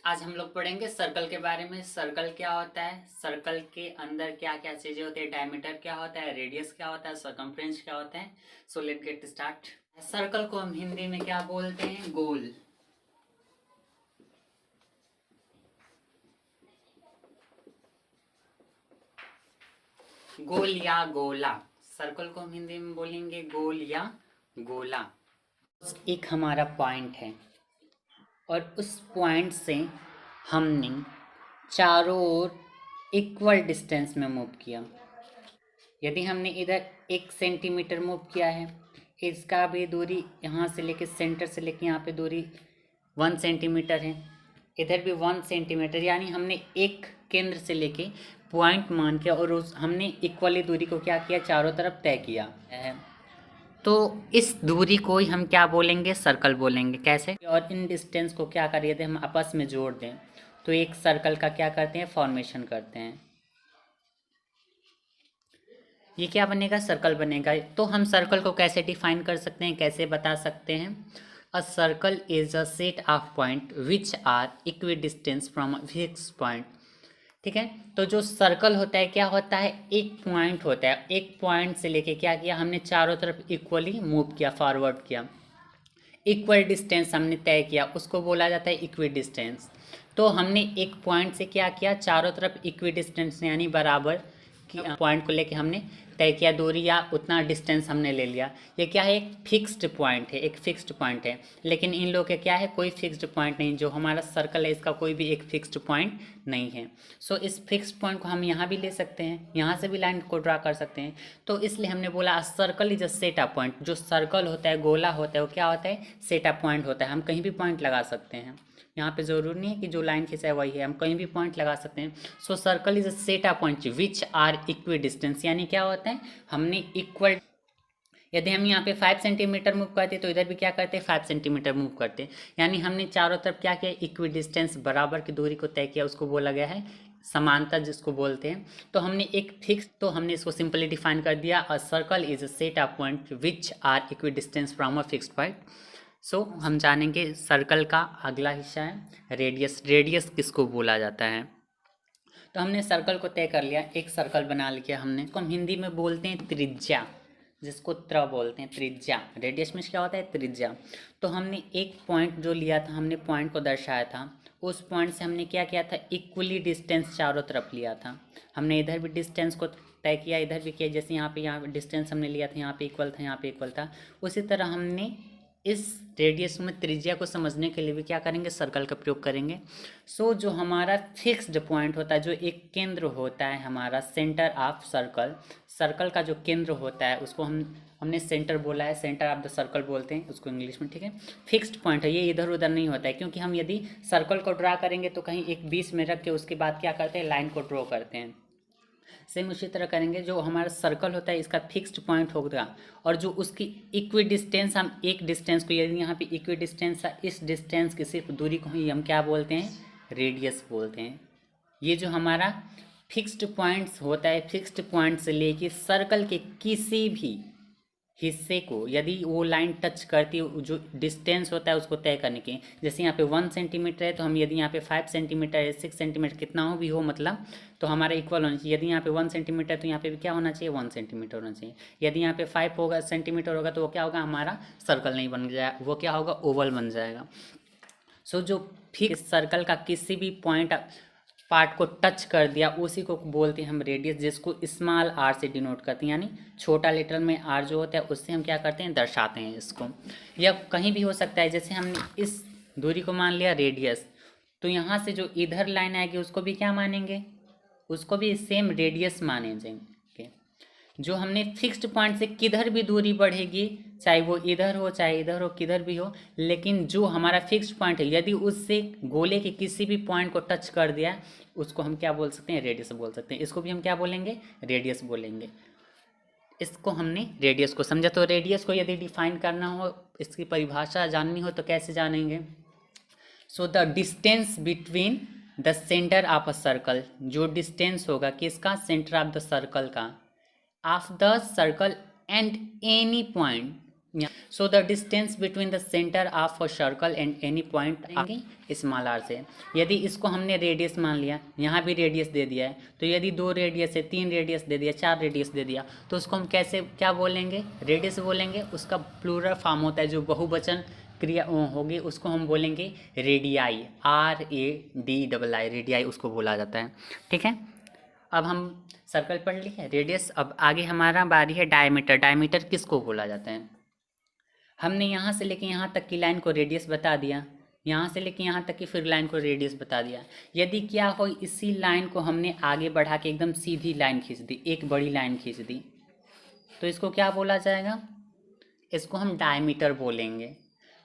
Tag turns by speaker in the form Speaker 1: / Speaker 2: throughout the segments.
Speaker 1: आज हम लोग पढ़ेंगे सर्कल के बारे में। सर्कल क्या होता है, सर्कल के अंदर क्या क्या चीजें होती है, डायमीटर क्या होता है, रेडियस क्या होता है, सर्कमफ्रेंस क्या होता है। So let get start. Circle को हम हिंदी में क्या बोलते हैं? गोल। गोल या गोला। सर्कल को हम हिंदी में बोलेंगे गोल या गोला। एक हमारा पॉइंट है और उस पॉइंट से हमने चारों ओर इक्वल डिस्टेंस में मूव किया। यदि हमने इधर 1 सेंटीमीटर मूव किया है, इसका भी दूरी यहाँ से लेके सेंटर से लेके यहाँ पे दूरी 1 सेंटीमीटर है, इधर भी 1 सेंटीमीटर, यानी हमने एक केंद्र से लेके पॉइंट मान के और उस हमने इक्वली दूरी को क्या किया, चारों तरफ तय किया है। तो इस दूरी को ही हम क्या बोलेंगे? सर्कल बोलेंगे। कैसे? और इन डिस्टेंस को क्या करिए थे हम आपस में जोड़ दें तो एक सर्कल का क्या करते हैं, फॉर्मेशन करते हैं। ये क्या बनेगा? सर्कल बनेगा। तो हम सर्कल को कैसे डिफाइन कर सकते हैं, कैसे बता सकते हैं? A circle is a set of point which are equi distance from a fix point. ठीक है, तो जो सर्कल होता है क्या होता है? एक पॉइंट होता है, एक पॉइंट से लेके क्या किया हमने, चारों तरफ इक्वली मूव किया, फॉरवर्ड किया, इक्वल डिस्टेंस हमने तय किया, उसको बोला जाता है इक्वी डिस्टेंस। तो हमने एक पॉइंट से क्या किया, चारों तरफ इक्वी डिस्टेंस यानी बराबर की पॉइंट को लेके हमने तय किया दूरी, या उतना डिस्टेंस हमने ले लिया। ये क्या है? एक फिक्स्ड पॉइंट है, एक फिक्स्ड पॉइंट है। लेकिन इन लोगों के क्या है, कोई फिक्स्ड पॉइंट नहीं। जो हमारा सर्कल है इसका कोई भी एक फिक्स्ड पॉइंट नहीं है। सो इस फिक्स्ड पॉइंट को हम यहाँ भी ले सकते हैं, यहाँ से भी लाइन को ड्रा कर सकते हैं। तो इसलिए हमने बोला circle is a set of point. जो सर्कल होता है, गोला होता है, वो क्या होता है? सेट ऑफ पॉइंट होता है। हम कहीं भी पॉइंट लगा सकते हैं, यहाँ पे ज़रूरी नहीं है कि जो लाइन खींचा है वही है, हम कहीं भी पॉइंट लगा सकते हैं। So circle is a set of point which are equi distance, यानी क्या होता है, हमने इक्वल, यदि हम यहाँ पे 5 सेंटीमीटर मूव करते तो इधर भी क्या करते, 5 सेंटीमीटर मूव करते। यानी हमने चारों तरफ क्या किया, इक्वी डिस्टेंस, बराबर की दूरी को तय किया, उसको बोला गया है समांतर, जिसको बोलते हैं। तो हमने एक फिक्स, तो हमने इसको सिंपली डिफाइन कर दिया, a circle is a set of point which are equi distance from a fixed point. So हम जानेंगे सर्कल का अगला हिस्सा है रेडियस। रेडियस किसको बोला जाता है? तो हमने सर्कल को तय कर लिया, एक सर्कल बना लिया हमने, इसको हम हिंदी में बोलते हैं त्रिज्या, जिसको त्र बोलते हैं, त्रिज्या। रेडियस में क्या होता है? त्रिज्या। तो हमने एक पॉइंट जो लिया था, हमने पॉइंट को दर्शाया था, उस पॉइंट से हमने क्या किया था, इक्वली डिस्टेंस चारों तरफ लिया था। हमने इधर भी डिस्टेंस को तय किया, इधर भी किया। जैसे यहाँ डिस्टेंस हमने लिया था, यहाँ पे इक्वल था, यहाँ पे इक्वल था। उसी तरह हमने इस रेडियस में त्रिज्या को समझने के लिए भी क्या करेंगे, सर्कल का प्रयोग करेंगे। सो जो हमारा फिक्स्ड पॉइंट होता है, जो एक केंद्र होता है हमारा, सेंटर ऑफ सर्कल, सर्कल का जो केंद्र होता है उसको हमने सेंटर बोला है, सेंटर ऑफ द सर्कल बोलते हैं उसको इंग्लिश में। ठीक है, फिक्स्ड पॉइंट है, ये इधर उधर नहीं होता है, क्योंकि हम यदि सर्कल को ड्रा करेंगे तो कहीं एक बीच में रख के उसके बाद क्या करते हैं, लाइन को ड्रॉ करते हैं। सेम उसी तरह करेंगे, जो हमारा सर्कल होता है इसका फिक्स्ड पॉइंट होगा, और जो उसकी इक्वी डिस्टेंस, हम एक डिस्टेंस को, यदि यहाँ पे इक्वी डिस्टेंस है, इस डिस्टेंस की सिर्फ दूरी को ही हम क्या बोलते हैं, रेडियस बोलते हैं। ये जो हमारा फिक्स्ड पॉइंट्स होता है, फिक्स्ड पॉइंट से लेके सर्कल के किसी भी हिस्से को यदि वो लाइन टच करती है, जो डिस्टेंस होता है उसको तय करने के, जैसे यहाँ पे 1 सेंटीमीटर है, तो हम यदि यहाँ पे 5 सेंटीमीटर है, 6 सेंटीमीटर, कितना हो भी हो मतलब, तो हमारा इक्वल होना चाहिए। यदि यहाँ पे 1 सेंटीमीटर तो यहाँ पे भी क्या होना चाहिए, 1 सेंटीमीटर होना चाहिए। यदि यहाँ पे 5 होगा, सेंटीमीटर होगा, तो वो क्या होगा, हमारा सर्कल नहीं बन जाएगा, वो क्या होगा, ओवल बन जाएगा। सो जो फिक्स सर्कल का किसी भी पॉइंट पार्ट को टच कर दिया, उसी को बोलते हैं हम रेडियस, जिसको स्मॉल आर से डिनोट करते हैं, यानी छोटा लेटर में आर जो होता है उससे हम क्या करते हैं, दर्शाते हैं इसको। या कहीं भी हो सकता है, जैसे हमने इस दूरी को मान लिया रेडियस, तो यहाँ से जो इधर लाइन आएगी उसको भी क्या मानेंगे, उसको भी सेम रेडियस माने जाएंगे। जो हमने फिक्स्ड पॉइंट से किधर भी दूरी बढ़ेगी, चाहे वो इधर हो चाहे इधर हो, किधर भी हो, लेकिन जो हमारा फिक्स्ड पॉइंट है, यदि उससे गोले के किसी भी पॉइंट को टच कर दिया, उसको हम क्या बोल सकते हैं, रेडियस बोल सकते हैं। इसको भी हम क्या बोलेंगे, रेडियस बोलेंगे। इसको हमने रेडियस को समझा। तो रेडियस को यदि डिफाइन करना हो, इसकी परिभाषा जाननी हो, तो कैसे जानेंगे? So the distance between the centre of a circle, जो डिस्टेंस होगा किसका, सेंटर ऑफ द सर्कल का, of the circle and any point so the distance between the centre of a circle and any point small r से, यदि इसको हमने radius मान लिया, यहाँ भी रेडियस दे दिया है, तो यदि 2 रेडियस है, 3 रेडियस दे दिया, 4 रेडियस दे दिया, तो उसको हम कैसे क्या बोलेंगे, रेडियस बोलेंगे। उसका प्लूरल फॉर्म होता है, जो बहुवचन क्रिया होगी उसको हम बोलेंगे रेडियाई, RADII, रेडियाई उसको बोला जाता है। ठीक है, अब हम सर्कल पढ़ लिए, रेडियस। अब आगे हमारा बारी है डायमीटर। डायमीटर किसको बोला जाता है? हमने यहाँ से लेके यहाँ तक की लाइन को रेडियस बता दिया, यहाँ से लेके यहाँ तक की फिर लाइन को रेडियस बता दिया। यदि क्या हो, इसी लाइन को हमने आगे बढ़ा के एकदम सीधी लाइन खींच दी, एक बड़ी लाइन खींच दी, तो इसको क्या बोला जाएगा? इसको हम डायमीटर बोलेंगे।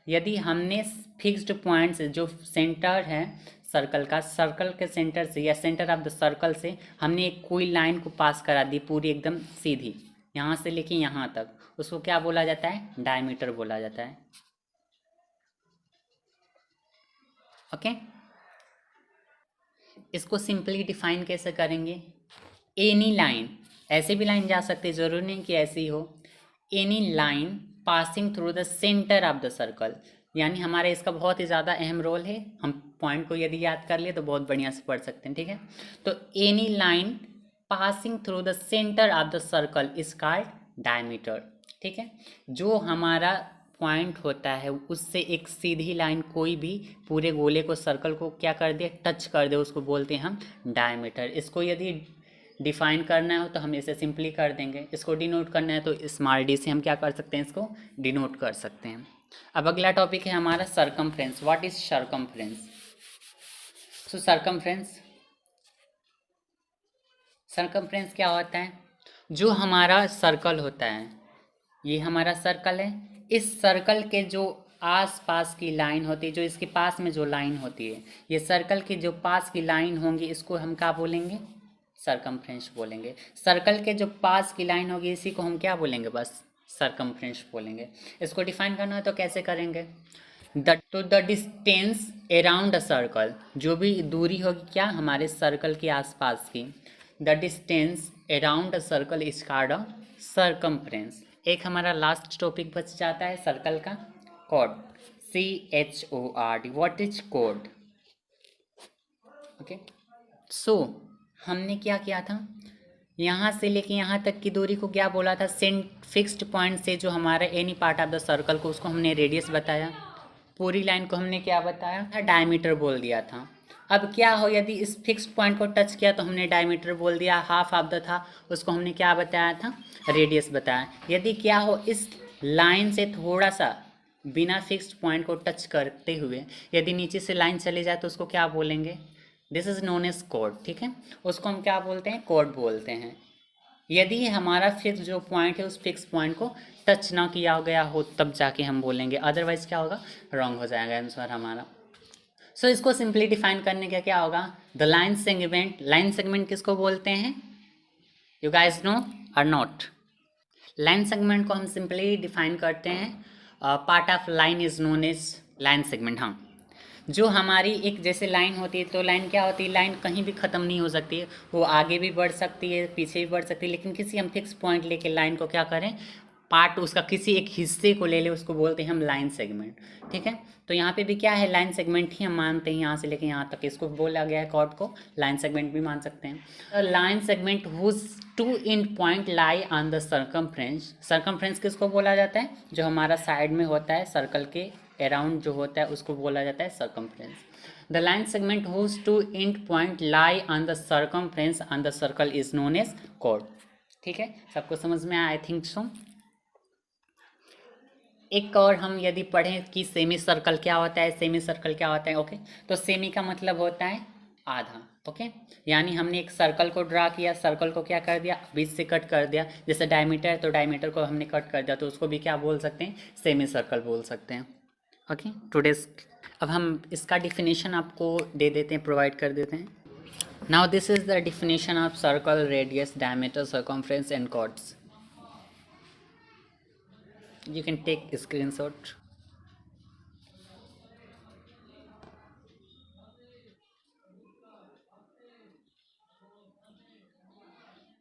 Speaker 1: यदि हमने फिक्स्ड पॉइंट से, जो सेंटर है सर्कल का, सर्कल के सेंटर से या सेंटर ऑफ द सर्कल से हमने एक कोई लाइन को पास करा दी पूरी एकदम सीधी, यहाँ से लेके यहाँ तक, उसको क्या बोला जाता है? डायमीटर बोला जाता है। ओके, इसको सिंपली डिफाइन कैसे करेंगे? एनी लाइन, ऐसे भी लाइन जा सकती है, जरूरी नहीं कि ऐसी हो। Any line passing through the centre of the circle, यानी हमारे इसका बहुत ही ज़्यादा अहम रोल है। हम पॉइंट को यदि याद कर लिए तो बहुत बढ़िया से पढ़ सकते हैं। ठीक है, तो any line passing through the centre of the circle is called diameter. ठीक है, जो हमारा पॉइंट होता है उससे एक सीधी लाइन कोई भी पूरे गोले को, सर्कल को क्या कर दे, टच कर दे, उसको बोलते हैं हम डायमीटर। इसको यदि डिफाइन करना हो तो हम इसे सिंपली कर देंगे, इसको डिनोट करना है तो स्मॉल डी से हम क्या कर सकते हैं, इसको डिनोट कर सकते हैं। अब अगला टॉपिक है हमारा circumference. What is circumference? So circumference क्या होता है? जो हमारा सर्कल होता है, ये हमारा सर्कल है, इस सर्कल के जो आस पास की लाइन होती है, जो इसके पास में जो लाइन होती है, ये सर्कल की जो पास की लाइन होंगी, इसको हम क्या बोलेंगे? सर्कमफ्रेंस बोलेंगे। सर्कल के जो पास की लाइन होगी इसी को हम क्या बोलेंगे? बस सर्कमफ्रेंस बोलेंगे। इसको डिफाइन करना है तो कैसे करेंगे? The distance around a circle, जो भी दूरी होगी क्या हमारे सर्कल के आसपास की, the distance around a circle is called a circumference. एक हमारा लास्ट टॉपिक बच जाता है सर्कल का, cord, CHORD। What is cord? Okay, सो हमने क्या किया था, यहाँ से लेके यहाँ तक की दूरी को क्या बोला था? फिक्स्ड पॉइंट से जो हमारा any part of the circle को, उसको हमने रेडियस बताया, पूरी लाइन को हमने क्या बताया था? डायमीटर बोल दिया था। अब क्या हो, यदि इस फिक्स्ड पॉइंट को टच किया तो हमने डायमीटर बोल दिया, हाफ ऑफ द था उसको हमने क्या बताया था? रेडियस बताया। यदि क्या हो, इस लाइन से थोड़ा सा बिना फिक्स्ड पॉइंट को टच करते हुए यदि नीचे से लाइन चली जाए तो उसको क्या बोलेंगे? दिस इज नोन एज कोड। ठीक है, उसको हम क्या बोलते हैं? कोड बोलते हैं। यदि हमारा फिक्स जो पॉइंट है उस फिक्स पॉइंट को टच ना किया गया हो तब जाके हम बोलेंगे, अदरवाइज क्या होगा? रॉन्ग हो जाएगा आंसर हमारा। सो इसको सिंपली डिफाइन करने का क्या होगा? The line segment. Line segment किसको बोलते हैं? You guys know or not? Line segment को हम सिंपली डिफाइन करते हैं, part of line is known as line segment. हाँ, जो हमारी एक जैसे लाइन होती है, तो लाइन क्या होती है? लाइन कहीं भी ख़त्म नहीं हो सकती है, वो आगे भी बढ़ सकती है, पीछे भी बढ़ सकती है, लेकिन किसी हम फिक्स पॉइंट लेके लाइन को क्या करें? पार्ट उसका किसी एक हिस्से को ले ले, उसको बोलते हैं हम लाइन सेगमेंट। ठीक है, तो यहाँ पे भी क्या है? लाइन सेगमेंट ही हम मानते हैं, यहाँ से लेके यहाँ तक इसको बोला गया है, कॉर्ड को लाइन सेगमेंट भी मान सकते हैं। Line segment whose 2 end point lie on the circumference. Circumference किसको बोला जाता है? जो हमारा साइड में होता है, सर्कल के अराउंड जो होता है उसको बोला जाता है circumference. The line segment whose 2 end point lie on the circumference on the circle is known as chord. ठीक है, सबको समझ में आया? I think so. एक और हम यदि पढ़ें कि सेमी सर्कल क्या होता है, सेमी सर्कल क्या होता है। ओके, तो सेमी का मतलब होता है आधा। ओके, यानी हमने एक सर्कल को ड्रा किया, सर्कल को क्या कर दिया? बीच से कट कर दिया। जैसे डायमीटर है तो डायमीटर को हमने कट कर दिया, तो उसको भी क्या बोल सकते हैं? सेमी सर्कल बोल सकते हैं। ओके, टुडेज अब हम इसका डिफिनेशन आपको दे देते हैं, प्रोवाइड कर देते हैं। Now this is the definition of circle, radius, diameter, circumference and chords. You can take a screenshot.